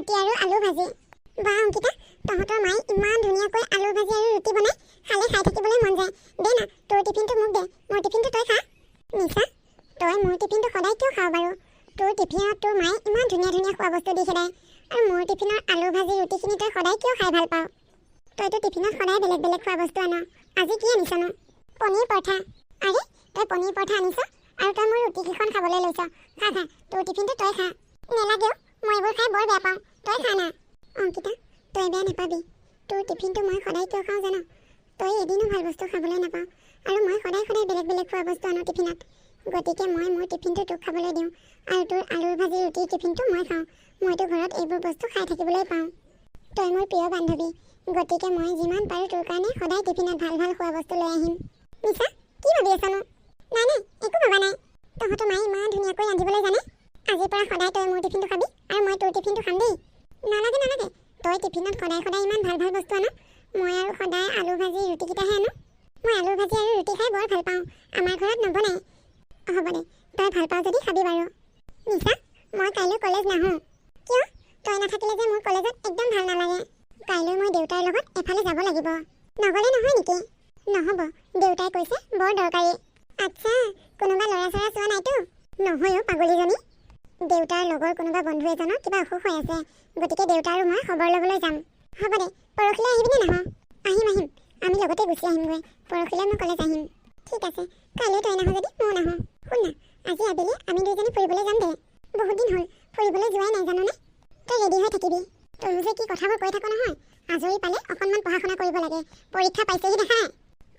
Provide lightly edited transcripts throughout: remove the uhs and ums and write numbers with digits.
ৰুটি আৰু আলু ভাজি। বা অংকিতা, তহঁতৰ মায়ে ইমান ধুনীয়াকৈ আলু ভাজি আৰু ৰুটি বনাই, খালে খাই থাকিবলৈ মন যায়। দে না, তোৰ টিফিনটো মোক দে, মোৰ টিফিনটো তই খা। নিশা, তই মোৰ টিফিনটো সদায় কিয় খাৱ বাৰু? তোৰ টিফিনত তোৰ মায়ে ইমান ধুনীয়া ধুনীয়া খোৱা বস্তু দি খেদায়, আৰু মোৰ টিফিনৰ আলু ভাজি ৰুটিখিনি তই সদায় কিয় খাই ভাল পাৱ? তইতো টিফিনত সদায় বেলেগ বেলেগ খোৱা বস্তু আন, আজি কি আনিছনো? পনীৰ পৰঠা। আৰে, তই পনীৰ পৰঠা আনিছ আৰু তই মোৰ ৰুটিকেইখন খাবলৈ লৈছ। খা খা, তোৰ টিফিনটো তই খা। নেলাগেও, মই এইবোৰ খাই বৰ বেয়া পাওঁ, তই খা না। অংকিতা, তই বেয়া নাপাবি, তোৰ টিফিনটো মই সদায় কিয় খাওঁ জান? তই এদিনো ভাল বস্তু খাবলৈ নাপাওঁ, আৰু মই সদায় সদায় বেলেগ বেলেগ খোৱা বস্তু আনো টিফিনত। গতিকে মই মোৰ টিফিনটো তোক খাবলৈ দিওঁ, আৰু তোৰ আলুৰ ভাজি ৰুটিৰ টিফিনটো মই খাওঁ। মইতো ঘৰত এইবোৰ বস্তু খাই থাকিবলৈ পাওঁ। তই মোৰ প্ৰিয় বান্ধৱী, গতিকে মই যিমান পাৰোঁ তোৰ কাৰণে সদায় টিফিনত ভাল ভাল খোৱা বস্তু লৈ আহিম। নিশা, কি ভাবি আছনো? নাই নাই, একো ভবা নাই। তহঁতৰ মায়ে ইমান ধুনীয়াকৈ ৰান্ধিবলৈ জানে। আজিৰ পৰা সদায় তই মোৰ টিফিনটো খাবি, আৰু মই তোৰ টিফিনটো খাম দেই। নালাগে নালাগে, তই টিফিনত সদায় সদায় ইমান ভাল ভাল বস্তু আন, মই আৰু সদায় আলু ভাজি ৰুটিকেইটাহে আনো। মই আলু ভাজি আৰু ৰুটি খাই বৰ ভাল পাওঁ, আমাৰ ঘৰত নবনায়। হ'ব দে, তই ভাল পাওঁ যদি খাবি বাৰু। নিশা, মই কাইলৈ কলেজ নাহোঁ। কিয়? তই নাথাকিলে যে মোৰ কলেজত একদম ভাল নালাগে। কাইলৈ মই দেউতাৰ লগত এফালে যাব লাগিব। নগ'লে নহয় নেকি? নহ'ব, দেউতাই কৈছে বৰ দৰকাৰী। আচ্ছা, কোনোবা ল'ৰা চৰা চোৱা নাইতো? নহয়ো পাগলীজনী। দেউতাৰ লগৰ কোনোবা বন্ধু এজনৰ কিবা অসুখ হৈ আছে, গতিকে দেউতা আৰু মই খবৰ ল'বলৈ যাম। হ'ব দে, পৰহিলৈ আহিবিনে নাহ? আহিম আহিম, আমি লগতে গুচি আহিমগৈ। পৰহিলৈ মই কলেজ আহিম। ঠিক আছে, কাইলৈ তই নাহ যদি ময়ো নাহোঁ। শুন না, আজি আবেলি আমি দুইজনী ফুৰিবলৈ যাম দে। বহুত দিন হ'ল ফুৰিবলৈ যোৱাই নাই জাননে? তই ৰেডি হৈ থাকিবি। তয়ো যে কি কথাবোৰ কৈ থাক নহয়। আজৰি পালে অকণমান পঢ়া শুনা কৰিব লাগে। পৰীক্ষা পাইছেহি দেখাই।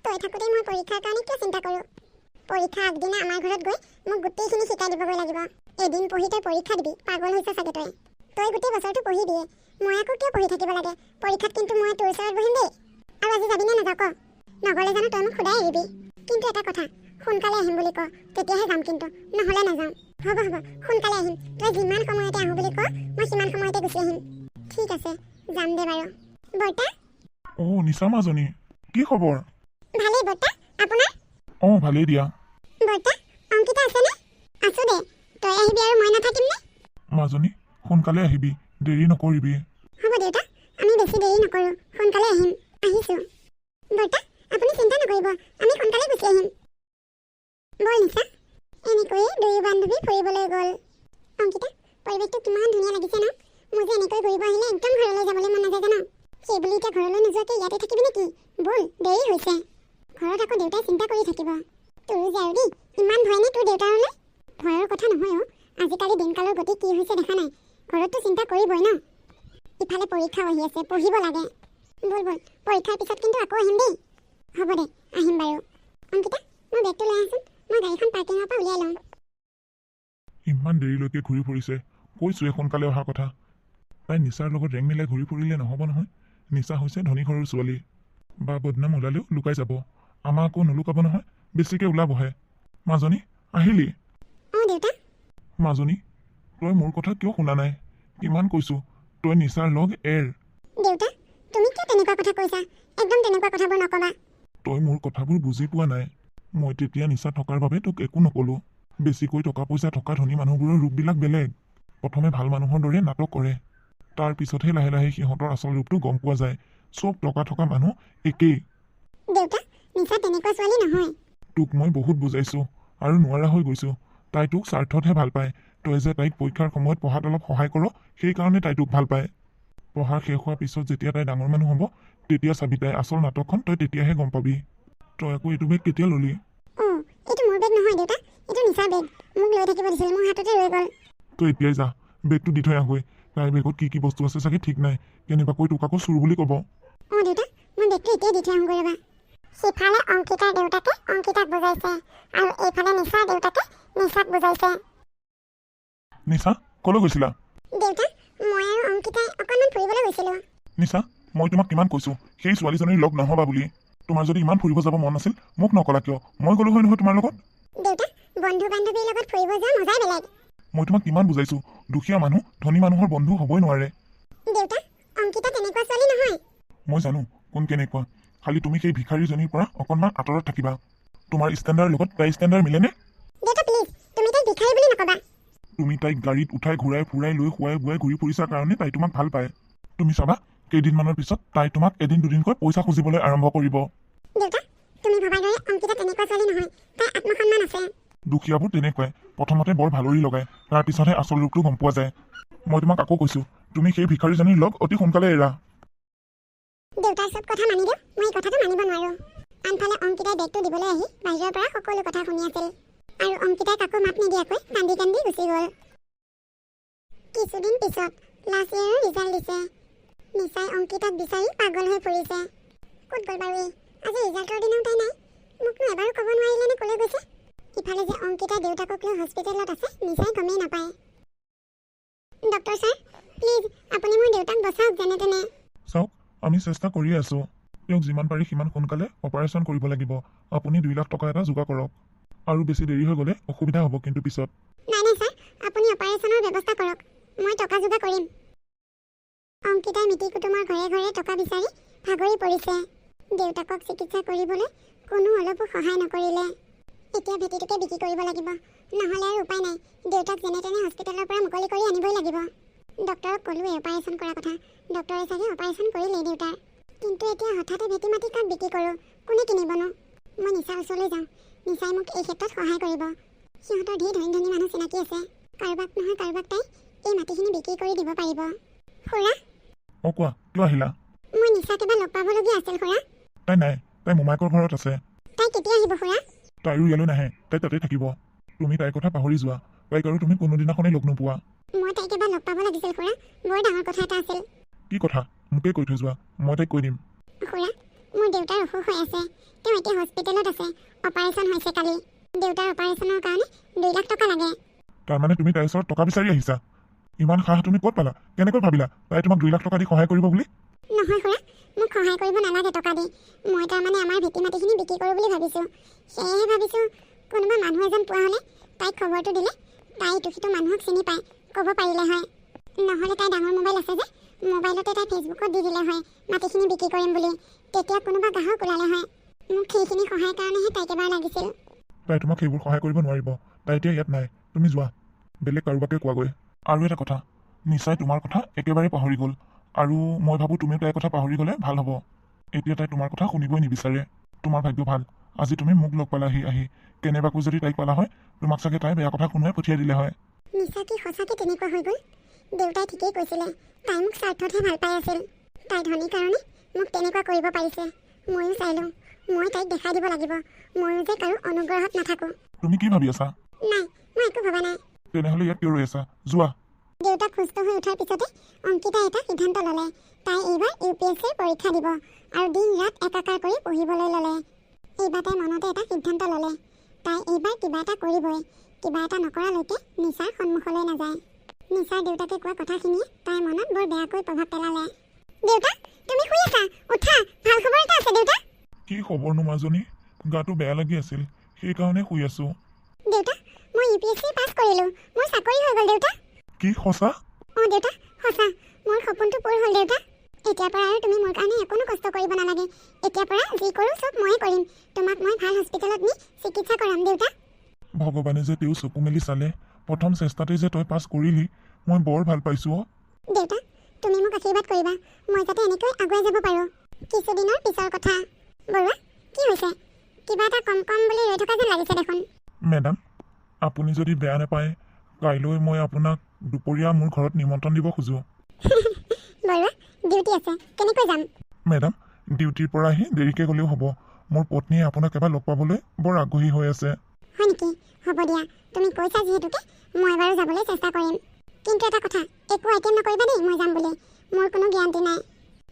তই থাকোঁতেই মই পৰীক্ষাৰ কাৰণে কিয় চিন্তা কৰোঁ? পৰীক্ষা আগদিনা আমাৰ ঘৰত গৈ মোক গোটেইখিনি শিকাই দিবগৈ লাগিব। এদিন পঢ়ি তই পৰীক্ষা দিবি, পাগল হৈছে চাগে তই। তই গোটেই বছৰটো পঢ়ি দিয়ে, মই আকৌ কিয় পঢ়ি থাকিব লাগে? পৰীক্ষাত কিন্তু মই তোৰ ওচৰত বহিম দেই। আৰু আজি যাবিনে নাযাৱ ক? নগ'লে জানো তই মোক সদায় এৰিবি? কিন্তু এটা কথা, সোনকালে আহিম বুলি ক, তেতিয়াহে যাম, কিন্তু নহ'লে নাযাওঁ। হ'ব হ'ব, সোনকালে আহিম। তই যিমান সময়তে আহোঁ বুলি ক, মই সিমান সময়তে গুচি আহিম। ঠিক আছে, যাম দে বাৰু। বৰ্তা? নিশা মাজনী, কি খবৰ? ভালেই বৰ্তা, আপোনাৰ? ভালেই দিয়া। বৰ্তা, অংকিতা আছেনে? আছোঁ দে, তই আহিবি আৰু মই নাথাকিম নে? মাজনী, সোনকালে আহিবি, দেৰি নকৰিবি। হ'ব দেউতা, আমি বেছি দেৰি নকৰোঁ, সোনকালে আহিম। আহিছোঁ। বৰ্তা, আপুনি চিন্তা নকৰিব, আমি সোনকালে গুচি আহিম। ব'ল নিশা। এনেকৈয়ে দুয়ো বান্ধৱী ফুৰিবলৈ গ'ল। অংকিতা, পৰিৱেশটো কিমান ধুনীয়া লাগিছে ন? মোৰ যে এনেকৈ ঘূৰিব আহিলে একদম ঘৰলৈ যাবলৈ মন নাযায় জান? সেইবুলি এতিয়া ঘৰলৈ নোযোৱাকৈ ইয়াতে থাকিবি নেকি? ব'ল, দেৰি হৈছে। ঘৰত আকৌ দেউতাই চিন্তা কৰি থাকিব। তোৰো যে আৰু দেই, ইমান ভয় নে তোৰ দেউতাৰলৈ? ভয়ৰ কথা নহয় অ', আজিকালি দিনকালৰ গতি কি হৈছে দেখা নাই? ঘৰততো চিন্তা কৰিবই ন? ইফালে পৰীক্ষাও আহি আছে, পঢ়িব লাগে। ব'ল ব'ল, পৰীক্ষাৰ পিছত কিন্তু আকৌ আহিম দেই। হ'ব দে, আহিম বাৰু। অংকিতা, মোৰ বেগটো লৈ আহচোন, মই গাড়ীখন পাৰ্কিঙৰ পৰা উলিয়াই লওঁ। ইমান দেৰিলৈকে ঘূৰি ফুৰিছে, কৈছোৱে সোনকালে অহাৰ কথা। তাই নিচাৰ লগত ৰেং মিলাই ঘূৰি ফুৰিলে নহ'ব নহয়। নিচা হৈছে ধনী ঘৰৰ ছোৱালী, বা বদনাম ওলালেও লুকাই যাব। আমাক আকৌ নুলুকাব নহয়, বেছিকৈ ওলাবহে। মাজনী, আহিলি? দেউতা। মাজনী, তই মোৰ কথা কিয় শুনা নাই? কিমান কৈছোঁ, তই নিচাৰ লগ এৰ। দেউতা, তুমি কিয় তেনেকুৱা কথা কৈছা? একদম তেনেকুৱা কথাবোৰ নকবা। তই মোৰ কথাবোৰ বুজি পোৱা নাই। মই তেতিয়া নিচা থকাৰ বাবে তোক একো নকলোঁ। বেছিকৈ টকা পইচা থকা ধনী মানুহবোৰৰ ৰূপবিলাক বেলেগ। প্ৰথমে ভাল মানুহৰ দৰে নাটক কৰে, তাৰ পিছতহে লাহে লাহে সিহঁতৰ আচল ৰূপটো গম পোৱা যায়। চব টকা থকা মানুহ একেই। দেউতা, নিচা তেনেকুৱা ছোৱালী নহয়। তোক মই বহুত বুজাইছোঁ, আৰু নোৱাৰা হৈ গৈছোঁ। তাই তোক স্বাৰ্থতহে ভাল পায়। তই যে তাইক পৰীক্ষাৰ সময়ত পঢ়াত অলপ সহায় কৰ, সেইকাৰণে তাই তোক ভাল পায়। পঢ়া শেষ হোৱাৰ পিছত যেতিয়া তাই ডাঙৰ মানুহ হ'ব, তেতিয়া চাবি তাই আচল নাটকখন তই তেতিয়াহে গম পাবি। তই আকৌ এইটো বেগ কেতিয়া ল'লি? এইটো মোৰ বেগ নহয় দেউতা, এইটো নিচাৰ বেগ। মোক লৈ থাকিব দিছিল, মোৰ হাততে ৰৈ গ'ল। তই এতিয়াই যা, বেগটো দি থৈ আহগৈ। তাইৰ বেগত কি কি বস্তু আছে চাগে ঠিক নাই, কেনেবাকৈ তোক আকৌ চুৰ বুলি ক'ব। দেউতা, মই বেগটো এতিয়াই দি থৈ আহোঁগৈ ৰ'বা। সিফালে অংকিতাৰ দেউতাকে অংকিতাক বুজাইছে, আৰু এইফালে নিচাৰ দেউতাকে নিচাক বুজাইছে। নিচা, ক'লৈ গৈছিলা? দেউতা, মই আৰু অংকিতাই অকণমান ফুৰিবলৈ গৈছিলোঁ। নিচা, মই তোমাক কিমান কৈছোঁ, সেই ছোৱালীজনীৰ লগ নহ'বা বুলি। তোমাৰ যদি ইমান ফুৰিব যাব মন আছিল, মোক নকলা কিয়? মই গ'লো হয় নহয় তোমাৰ লগত। দেউতা, বন্ধু বান্ধৱীৰ লগত ফুৰিব যোৱা মজাই বেলেগ। মই তোমাক কিমান বুজাইছোঁ, দুখীয়া মানুহ ধনী মানুহৰ বন্ধু হ'বই নোৱাৰে। দেউতা, অংকিতা তেনেকুৱা ছোৱালী নহয়। মই জানো কোন কেনেকুৱা, খালি তুমি সেই ভিখাৰীজনীৰ পৰা অকণমান আঁতৰত থাকিবা। তোমাৰ ষ্টেণ্ডাৰ লগত তাইৰ ষ্টেণ্ডাৰ মিলেনে? দেউতা প্লিজ, তুমি তাইক ভিখাৰী বুলি নকবা। তুমি তাইক গাড়ীত উঠাই ঘূৰাই ফুৰাই লৈ খুৱাই বুৱাই ঘূৰি ফুৰিছা কাৰণে তাই তোমাক ভাল পায়। তুমি চাবা কেইদিনমানৰ পিছত তাই তোমাক এদিন দুদিনকৈ পইচা খুজিবলৈ আৰম্ভ কৰিব। দেউতা তুমি ভবাৰ দৰে অংকিতা তেনেকুৱা ছোৱালী নহয়, তাই আত্মসন্মান আছে। দুখীয়াবোৰ তেনেকুৱাই, প্ৰথমতে বৰ ভালৰি লগায়, তাৰপিছতহে আচল ৰূপটো গম পোৱা যায়। মই তোমাক আকৌ কৈছোঁ, তুমি সেই ভিখাৰীজনীৰ লগ অতি সোনকালে এৰা। দেউতাৰ চব কথা মানি দিওঁ, মই এই কথাটো মানিব নোৱাৰোঁ। আনফালে অংকিতাই বেগটো দিবলৈ আহি বাহিৰৰ পৰা সকলো কথা শুনি আছিল আৰু অংকিতাই কাকো মাত নিদিয়াকৈ কান্দি কান্দি গুচি গ'ল। কিছুদিন পিছত লাষ্ট ইয়েৰৰ ৰিজাল্ট দিছে। নিচাই অংকিতাক বিচাৰি পাগল হৈ ফুৰিছে। ক'ত গ'ল বাৰু আজি ৰিজাল্টৰ দিনাও তাই নাই, মোকনো এবাৰো ক'ব নোৱাৰিলে নে ক'লৈ গৈছে। ইফালে যে অংকিতা দেউতাকক লৈ হস্পিটেলত আছে নিচাই গমেই নাপায়। ডক্টৰ ছাৰ প্লিজ আপুনি মোৰ দেউতাক বচাওক যেনে তেনে। চাওক আমি চেষ্টা কৰি আছোঁ, তেওঁক যিমান পাৰি সিমান সোনকালে অপাৰেশ্যন কৰিব লাগিব। আপুনি 2 লাখ টকা এটা যোগাৰ কৰক, আৰু বেছি দেৰি হৈ গ'লে অসুবিধা হ'ব কিন্তু পিছত। নাই নাই ছাৰ আপুনি অপাৰেশ্যনৰ ব্যৱস্থা কৰক, মই টকা যোগাৰ কৰিম। অংকিতাই মিতিৰ কুটুমৰ ঘৰে ঘৰে টকা বিচাৰি ভাগৰি পৰিছে। দেউতাকক চিকিৎসা কৰিবলৈ কোনো অলপো সহায় নকৰিলে। এতিয়া ভেটিটোকে বিক্ৰী কৰিব লাগিব, নহ'লে আৰু উপায় নাই। দেউতাক যেনে তেনে হস্পিটেলৰ পৰা মুকলি কৰি আনিবই লাগিব। ডক্টৰক ক'লোৱেই অপাৰেশ্যন কৰাৰ কথা, ডক্টৰে চাগে অপাৰেশ্যন কৰিলেই দেউতাৰ। কিন্তু এতিয়া হঠাতে ভেটি মাটি কাক বিক্ৰী কৰোঁ, কোনে কিনিবনো? মই নিচাৰ ওচৰলৈ যাওঁ, নিচাই মোক এই ক্ষেত্ৰত সহায় কৰিব। সিহঁতৰ ধেৰ ধনী ধনী মানুহ চিনাকি আছে, কাৰোবাক নহয় কাৰোবাক তাই এই মাটিখিনি বিক্ৰী কৰি দিব পাৰিব। খুৰা কোৱা, কিয় আহিলা? মই নিচাক এবাৰ লগ পাবলগীয়া আছিল খুৰা। তাই নাই, তাই মোমায়েকৰ ঘৰত আছে। তাই কেতিয়া আহিব খুৰা? তাইৰো ইয়ালৈ নাহে, তাই তাতে থাকিব। তুমি তাইৰ কথা পাহৰি যোৱা, তাইক আৰু তুমি কোনোদিনাখনেই লগ নোপোৱা। মই তাইক এবাৰ লগ পাব লাগিছিল খুৰা, বৰ ডাঙৰ কথা এটা আছিল। কি কথা? মোকেই কৈ থৈ যোৱা, মই তাইক কৈ দিম। খুৰা মোৰ দেউতাৰ অসুখ হৈ আছে, তেওঁ এতিয়া হস্পিটেলত আছে, অপাৰেশ্যন হৈছে কালি। দেউতাৰ অপাৰেশ্যনৰ কাৰণে 2 লাখ টকা লাগে। তাৰমানে তুমি তাইৰ ওচৰত টকা বিচাৰি আহিছা? ইমান সাহ তুমি ক'ত পালা? কেনেকৈ ভাবিলা তাই তোমাক 2 লাখ টকা দি সহায় কৰিব বুলি? নহয় খুৰা, মোক সহায় কৰিব নালাগে টকা দি। মই তাৰমানে আমাৰ ভেটি মাটিখিনি বিক্ৰী কৰোঁ বুলি ভাবিছোঁ। সেয়েহে ভাবিছোঁ কোনোবা মানুহ এজন পোৱা হ'লে তাইক খবৰটো দিলে তাই ইটো সিটো মানুহক চিনি পায়, ক'ব পাৰিলে হয়। নহ'লে তাই ডাঙৰ মোবাইল আছে যে, মোবাইলতে তাই ফেচবুকত দি দিলে হয় মাটিখিনি বিক্ৰী কৰিম বুলি, তেতিয়া কোনোবা গ্ৰাহক ওলালে হয়। মোক সেইখিনি সহায়ৰ কাৰণেহে তাইক এবাৰ লাগিছিল। তাই তোমাক সেইবোৰ সহায় কৰিব নোৱাৰিব, তাই এতিয়া ইয়াত নাই। তুমি যোৱা, বেলেগ কাৰোবাকে কোৱাগৈ। আৰু এটা কথা, নিশ্চয় তোমাৰ কথা একেবাৰে পাহৰি গ'ল, আৰু মই ভাবোঁ তুমিও তাইৰ কথা পাহৰি গ'লে ভাল হ'ব। এতিয়া তাই তোমাৰ কথা শুনিবই নিবিচাৰে। তোমাৰ ভাগ্য ভাল, আজি তুমি মোক লগ পালাহি আহি। কেনেবাকৈ যদি তাইক পালা হয়, তোমাক চাগে তাই বেয়া কথা শুনোৱাই পঠিয়াই দিলে হয়। নিচা কি সঁচাকৈ তেনেকুৱা হৈ গ'ল? দেউতাই ঠিকেই কৈছিলে, তাই মোক স্বাৰ্থতহে ভাল পাই আছিল। তাই ধনীৰ কাৰণে মোক তেনেকুৱা কৰিব পাৰিছে। ময়ো চাই লওঁ, মই তাইক দেখাই দিব লাগিব ময়ো যে কাৰো অনুগ্ৰহত নাথাকোঁ। তুমি কি ভাবি আছা? নাই, মই একো ভবা নাই। তেনেহ'লে ইয়াত কিয় ৰৈ আছা? যোৱা। দেউতাক সুস্থ হৈ উঠাৰ পিছতে অংকিতাই এটা সিদ্ধান্ত ল'লে। তাই এইবাৰ UPSCৰ পৰীক্ষা দিব আৰু দিন ৰাত একাকাৰ কৰি পঢ়িবলৈ ল'লে। এইবাৰ তাই মনতে এটা সিদ্ধান্ত ল'লে, তাই এইবাৰ কিবা এটা কৰিবই। কিবা এটা নকৰালৈকে নিচাৰ সন্মুখলৈ নাযায়। নিচাৰ দেউতাকে কোৱা কথাখিনিয়ে তাইৰ মনত বৰ বেয়াকৈ প্ৰভাৱ পেলালে। দেউতা তুমি শুই আছা? উঠা, ভাল খবৰ এটা আছে দেউতা। কি খবৰনো মাজনী? গাটো বেয়া লাগি আছিল, সেইকাৰণে শুই আছোঁ। দেউতা মই UPSC পাছ কৰিলোঁ, মোৰ চাকৰি হৈ গ'ল দেউতা। কি সঁচা? অঁ দেউতা সঁচা, মোৰ সপোনটো পূৰ হ'ল দেউতা। এতিয়াৰ পৰা আৰু তুমি মোৰ কাৰণে একোনো কষ্ট কৰিব নালাগে। এতিয়াৰ পৰা যি কৰোঁ চব ময়ে কৰিম। তোমাক মই ভাল হস্পিটেলত নি চিকিৎসা কৰাম দেউতা। ভগৱানে যে তেওঁ চকু মেলি চালে, প্ৰথম চেষ্টাতেই যে তই পাছ কৰিলি, মই বৰ ভাল পাইছোঁ। দেউতা তুমি মোক আশীৰ্বাদ কৰিবা, মই যাতে এনেকৈ আগুৱাই যাব পাৰোঁ। কিছুদিনৰ পিছৰ কথা। বৰুৱা কি হৈছে? কিবা এটা কম কম বুলি ৰৈ থকা যেন লাগিছে দেখোন। মেডাম আপুনি যদি বেয়া নাপায়, কাইলৈ মই আপোনাক দুপৰীয়া মোৰ ঘৰত নিমন্ত্ৰণ দিব খোজোঁ। বৰুৱা ডিউটি আছে, কেনেকৈ যাম? মেডাম ডিউটিৰ পৰা আহি দেৰিকৈ গ'লেও হ'ব। মোৰ পত্নীয়ে আপোনাক এবাৰ লগ পাবলৈ বৰ আগ্ৰহী হৈ আছে। হয় নেকি? হ'ব দিয়া, তুমি কৈছা যিহেতুকে মই এবাৰো যাবলৈ চেষ্টা কৰিম। কিন্তু এটা কথা, একো আইটেম নকৰিবা দেই মই যাম বুলি। মোৰ কোনো গেৰাণ্টি নাই,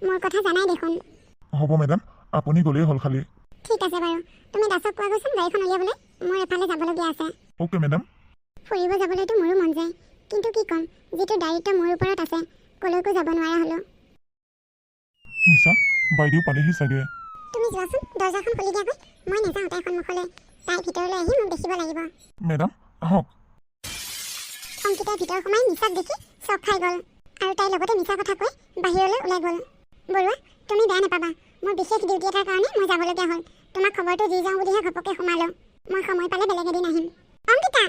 মোৰ কথা জানাই দেখোন। হ'ব মেডাম, আপুনি গ'লেই হ'ল খালি। ঠিক আছে বাৰু, তুমি দাসক কোৱাগৈচোন গাড়ীখন উলিয়াবলৈ, মোৰ এফালে যাবলগীয়া আছে। Okay madam. ফুৰিব যাবলৈতো মোৰো মন যায়, কিন্তু কি ক'ম, যিটো দায়িত্ব মোৰ ওপৰত আছে, ক'লৈকো যাব নোৱাৰা হ'লোঁ। নিশা বাইদেউ পালেহি চাগে। তুমি যোৱাচোন, দৰ্জাখন খুলি দিয়াগৈ। মই নাযাওঁ তাইৰ সন্মুখলৈ, তাই ভিতৰলৈ আহি মোক দেখিব লাগিব। মেডাম আহক। অংকিতাই ভিতৰ সোমাই নিচাক দেখি চক খাই গ'ল আৰু তাইৰ লগতে মিছা কথা কৈ বাহিৰলৈ ওলাই গ'ল। বৰুৱা তুমি বেয়া নাপাবা, মোৰ বিশেষ ডিউটি এটাৰ কাৰণে মই যাবলগীয়া হ'ল। তোমাক খবৰটো দি যাওঁ বুলিহে ঘপককৈ সোমালোঁ। মই সময় পালে বেলেগ এদিন আহিম। অংকিতা!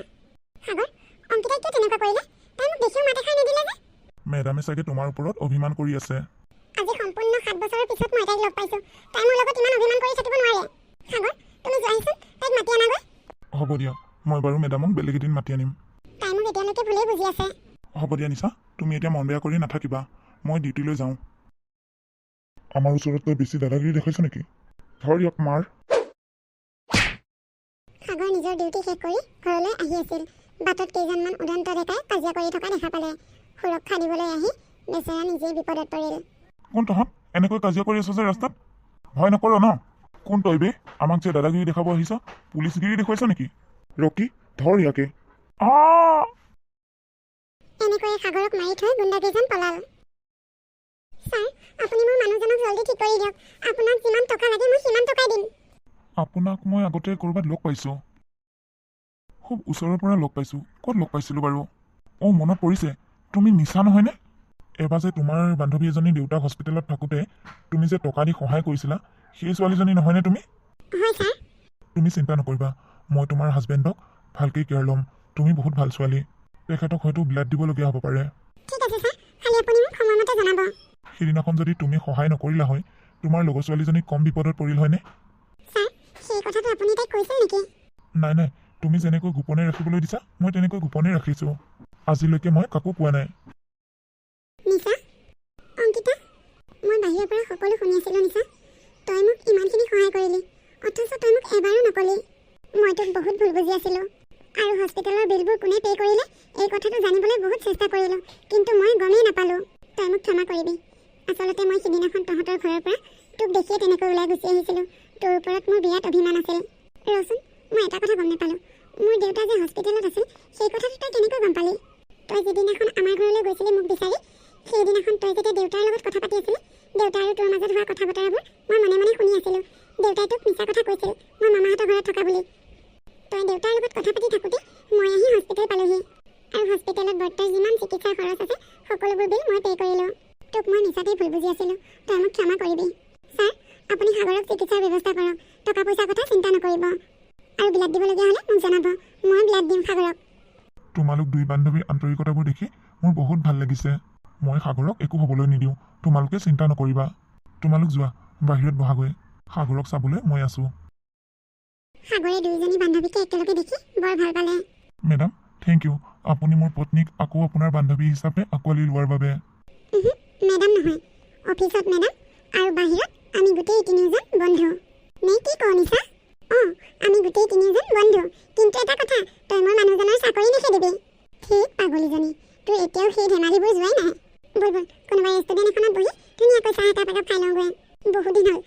সাগৰ অংকিতাই কিয় তেনেকুৱা কৰিলে তাই মোক দেখিও মাত এষাৰ নিদিলে যে মেডামে চাগে তোমাৰ ওপৰত অভিমান কৰি আছে আজি সম্পূৰ্ণ 7 বছৰৰ পিছত মই তাইক লগ পাইছোঁ তাই মোৰ লগত ইমান অভিমান কৰি থাকিব নোৱাৰে সাগৰ তুমি যোৱাহিচোন তাইক মাতি আনাগৈ হ'ব দিয়া মই বাৰু মেডামক বেলেগ এদিন মাতি আনিম তাই মোক এতিয়ালৈকে ভুলেই বুজি আছে হ'ব দিয়া নিশা তুমি এতিয়া মন বেয়া কৰি নাথাকিবা মই ডিউটিলৈ যাওঁ আমাৰ ওচৰত তই বেছি দাদাগিৰি দেখাইছ নেকি ধৰ ইয়াক মাৰ সাগৰ নিজৰ ডিউটি শেষ কৰি ঘৰলৈ আহি আছিল বাটত কেইজনমান উদন্ত ডেকাই কাজিয়া কৰি থকা দেখা পালে সুৰক্ষা দিবলৈ আহি বেচেৰা নিজেই বিপদত পৰিল কোন তহঁত এনেকৈ কাজিয়া কৰি আছ যে ৰাস্তাত ভয় নকৰ ন কোন তই বে আমাক যে দাদাগিৰি দেখাব আহিছ পুলিচগিৰি দেখুৱাইছ নেকি ৰকি ধৰ ইয়াকে এনেকৈয়ে সাগৰক মাৰি থৈ গুণ্ডাকেইজন পলাল ছাৰ আপুনি মোৰ মানুহজনক জলদি ঠিক কৰি দিয়ক আপোনাক যিমান টকা লাগে মই সিমান টকাই দিম আপোনাক মই আগতে ক'ৰবাত লগ পাইছোঁ খুব ওচৰৰ পৰা লগ পাইছোঁ ক'ত লগ পাইছিলোঁ বাৰু মনত পৰিছে তুমি নিশা নহয়নে এবাৰ যে তোমাৰ বান্ধৱী এজনী দেউতাক হস্পিটেলত থাকোঁতে তুমি যে টকা দি সহায় কৰিছিলা সেই ছোৱালীজনী নহয়নে তুমি হয় ছাৰ তুমি চিন্তা নকৰিবা মই তোমাৰ হাজবেণ্ডক ভালকৈ কেয়াৰ ল'ম তুমি বহুত ভাল ছোৱালী তেখেতক হয়তো ব্লাড দিবলগীয়া হ'ব পাৰে ঠিক আছে ছাৰ খালি আপুনি মোক সময়মতে জনাব সেইদিনাখন যদি তুমি সহায় নকৰিলা হয় তোমাৰ লগৰ ছোৱালীজনী কম বিপদত পৰিল হয়নে ছাৰ সেই কথাটো আপুনি তাইক কৈছিল নেকি নাই নাই তুমি যেনেকৈ গোপনে ৰাখিবলৈ দিছা মই তেনেকৈ গোপনে ৰাখিছোঁ আজিলৈকে মই কাকো কোৱা নাই নিশা অংকিতা মই বাহিৰৰ পৰা সকলো শুনি আছিলোঁ নিশা তই মোক ইমানখিনি সহায় কৰিলি অথচ তই মোক এবাৰো নকলি মই তোক বহুত ভুল বুজি আছিলোঁ আৰু হস্পিটেলৰ বিলবোৰ কোনে পে' কৰিলে এই কথাটো জানিবলৈ বহুত চেষ্টা কৰিলোঁ কিন্তু মই গমেই নাপালোঁ তই মোক ক্ষমা কৰিবি আচলতে মই সিদিনাখন তহঁতৰ ঘৰৰ পৰা তোক দেখিয়ে তেনেকৈ ওলাই গুচি আহিছিলোঁ তোৰ ওপৰত মোৰ বিৰাট অভিমান আছিল ৰচোন মই এটা কথা গম নাপালোঁ মোৰ দেউতা যে হস্পিটেলত আছিল সেই কথাটো তই কেনেকৈ গম পালি তই যিদিনাখন আমাৰ ঘৰলৈ গৈছিলি মোক বিচাৰি সেইদিনাখন তই যেতিয়া দেউতাৰ লগত কথা পাতি আছিলি দেউতা আৰু তোৰ মাজত হোৱা কথা বতৰাবোৰ মই মনে মনে শুনি আছিলোঁ দেউতাই তোক মিছা কথা কৈছিল মই মামাহঁতৰ ঘৰত থকা বুলি তই দেউতাৰ লগত কথা পাতি থাকোঁতে মই আহি হস্পিটেল পালোহি আৰু হস্পিটেলত বৰ্তাৰ যিমান চিকিৎসাৰ খৰচ আছে সকলোবোৰ বিল মই পে' কৰিলোঁ তোক মই মিছাতেই ভুল বুজি আছিলোঁ তই মোক ক্ষমা কৰিবি ছাৰ আপুনি সাগৰক চিকিৎসাৰ ব্যৱস্থা কৰক টকা পইচাৰ কথা চিন্তা নকৰিব আৰু ব্লাড দিবলগীয়া হ'লে মোক জনাব মই ব্লাড দিম সাগৰক তোমালোক দুই বান্ধৱীৰ আন্তৰিকতাবোৰ দেখি মোৰ বহুত ভাল লাগিছে মই সাগৰক একো হ'বলৈ নিদিওঁ তোমালোকে চিন্তা নকৰিবা তোমালোক যোৱা বাহিৰত বহাগৈ সাগৰক চাবলৈ মই আছোঁ সাগৰে দুয়োজনী বান্ধৱীকে একেলগে দেখি বৰ ভাল পালে মেডাম থেংক ইউ আপুনি মোৰ পত্নীক আকৌ আপোনাৰ বান্ধৱী হিচাপে আঁকোৱালি লোৱাৰ বাবে মেডাম নহয় অফিচত মেডাম আৰু বাহিৰত আমি গোটেই তিনিওজন বন্ধু নে কি কওঁ নিশা আমি গোটেই তিনিওজন বন্ধু কিন্তু এটা কথা তই মোৰ মানুহজনৰ চাকৰি নেখেদিবি ঠিক পাগলীজনী তোৰ এতিয়াও সেই ধেমালিবোৰ যোৱাই নাই বল বল কোনোবা ৰেষ্টুৰেণ্ট এখনত বহি ধুনীয়াকৈ চাহ এটা পেকাপ খাই লওঁগৈ বহুদিন হ'ল